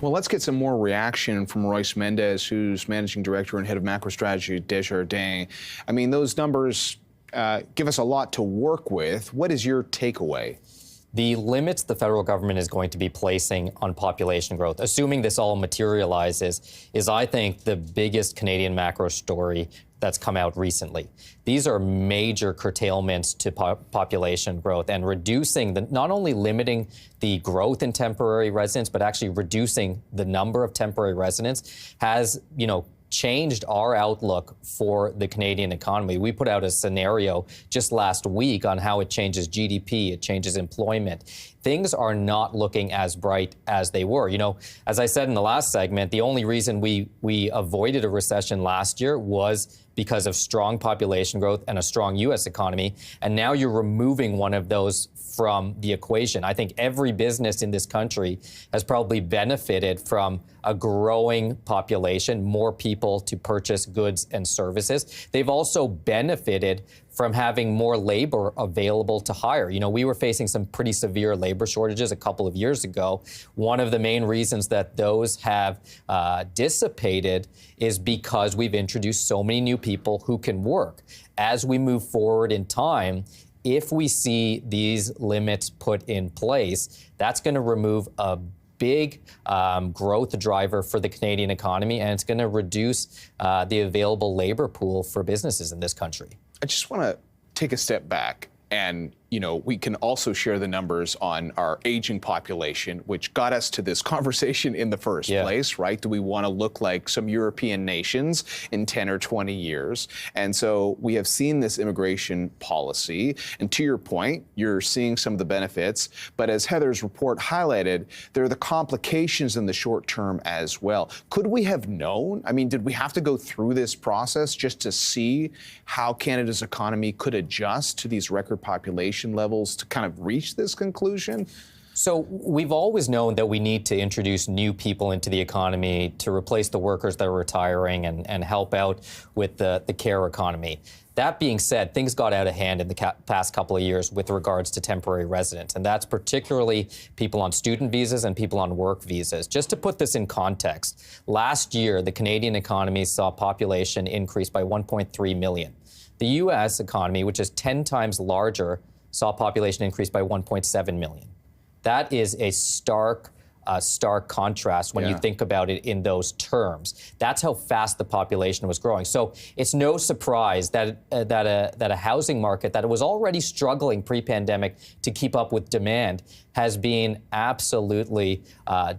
Well, let's get some more reaction from Royce Mendes, who's managing director and head of macro strategy at Desjardins. I mean, those numbers give us a lot to work with. What is your takeaway? The limits the federal government is going to be placing on population growth, assuming this all materializes, is, I think, the biggest Canadian macro story that's come out recently. These are major curtailments to population growth and reducing not only limiting the growth in temporary residents, but actually reducing the number of temporary residents has, changed our outlook for the Canadian economy. We put out a scenario just last week on how it changes GDP, it changes employment. Things are not looking as bright as they were. As I said in the last segment, the only reason we avoided a recession last year was because of strong population growth and a strong U.S. economy. And now you're removing one of those from the equation. I think every business in this country has probably benefited from a growing population, more people to purchase goods and services. They've also benefited from having more labor available to hire. We were facing some pretty severe labor shortages a couple of years ago. One of the main reasons that those have dissipated is because we've introduced so many new people who can work. As we move forward in time, if we see these limits put in place, that's going to remove a big growth driver for the Canadian economy, and it's going to reduce the available labor pool for businesses in this country. I just want to take a step back and, we can also share the numbers on our aging population, which got us to this conversation in the first place, right? Do we want to look like some European nations in 10 or 20 years? And so we have seen this immigration policy. And to your point, you're seeing some of the benefits. But as Heather's report highlighted, there are the complications in the short term as well. Could we have known? I mean, did we have to go through this process just to see how Canada's economy could adjust to these record population levels to kind of reach this conclusion? So we've always known that we need to introduce new people into the economy to replace the workers that are retiring and help out with the care economy. That being said, things got out of hand in the past couple of years with regards to temporary residents, and that's particularly people on student visas and people on work visas. Just to put this in context, last year, the Canadian economy saw population increase by 1.3 million. The U.S. economy, which is 10 times larger, saw population increase by 1.7 million. That is a stark contrast when you think about it in those terms. That's how fast the population was growing. So it's no surprise that a housing market that was already struggling pre-pandemic to keep up with demand has been absolutely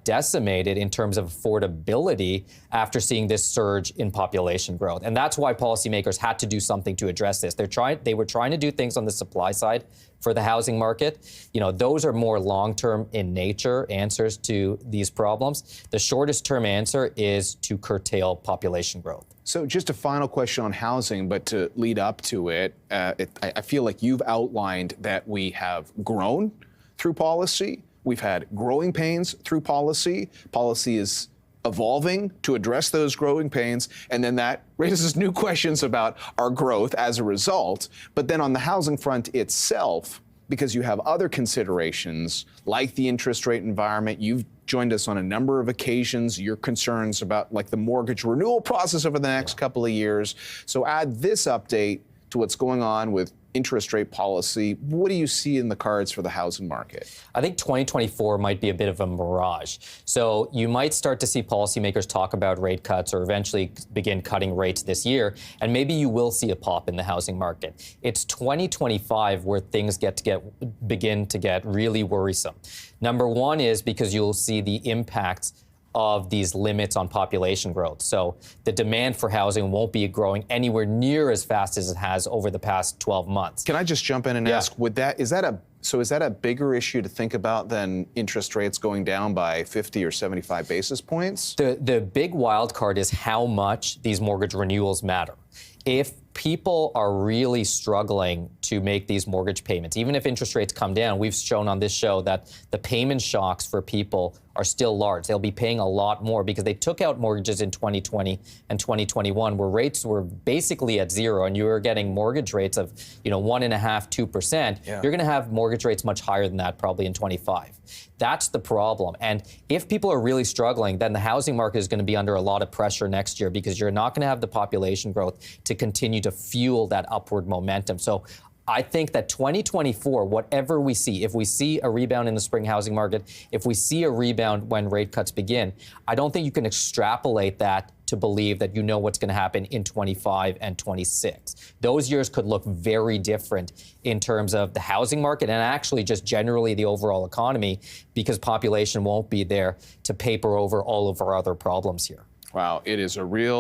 decimated in terms of affordability after seeing this surge in population growth. And that's why policymakers had to do something to address this. They were trying to do things on the supply side for the housing market. Those are more long-term in nature answers to these problems. The shortest term answer is to curtail population growth. So just a final question on housing, but to lead up to it, I feel like you've outlined that we have grown through policy. We've had growing pains through policy. Policy is evolving to address those growing pains, and then that raises new questions about our growth as a result. But then on the housing front itself, because you have other considerations like the interest rate environment, you've joined us on a number of occasions, your concerns about like the mortgage renewal process over the next couple of years. So add this update to what's going on with interest rate policy. What do you see in the cards for the housing market? I think 2024 might be a bit of a mirage. So you might start to see policymakers talk about rate cuts or eventually begin cutting rates this year, and maybe you will see a pop in the housing market. It's 2025 where things begin to get really worrisome. Number one is because you'll see the impacts of these limits on population growth. So the demand for housing won't be growing anywhere near as fast as it has over the past 12 months. Can I just jump in and ask, is that a bigger issue to think about than interest rates going down by 50 or 75 basis points? The big wild card is how much these mortgage renewals matter. If people are really struggling to make these mortgage payments, even if interest rates come down, we've shown on this show that the payment shocks for people are still large. They'll be paying a lot more because they took out mortgages in 2020 and 2021 where rates were basically at zero and you were getting mortgage rates of 1.5%, 2%. You're going to have mortgage mortgage rates much higher than that, probably in 25. That's the problem. And if people are really struggling, then the housing market is going to be under a lot of pressure next year because you're not going to have the population growth to continue to fuel that upward momentum. So I think that 2024, whatever we see, if we see a rebound in the spring housing market, if we see a rebound when rate cuts begin, I don't think you can extrapolate that to believe that you know what's going to happen in 25 and 26. Those years could look very different in terms of the housing market and actually just generally the overall economy because population won't be there to paper over all of our other problems here. Wow, it is a real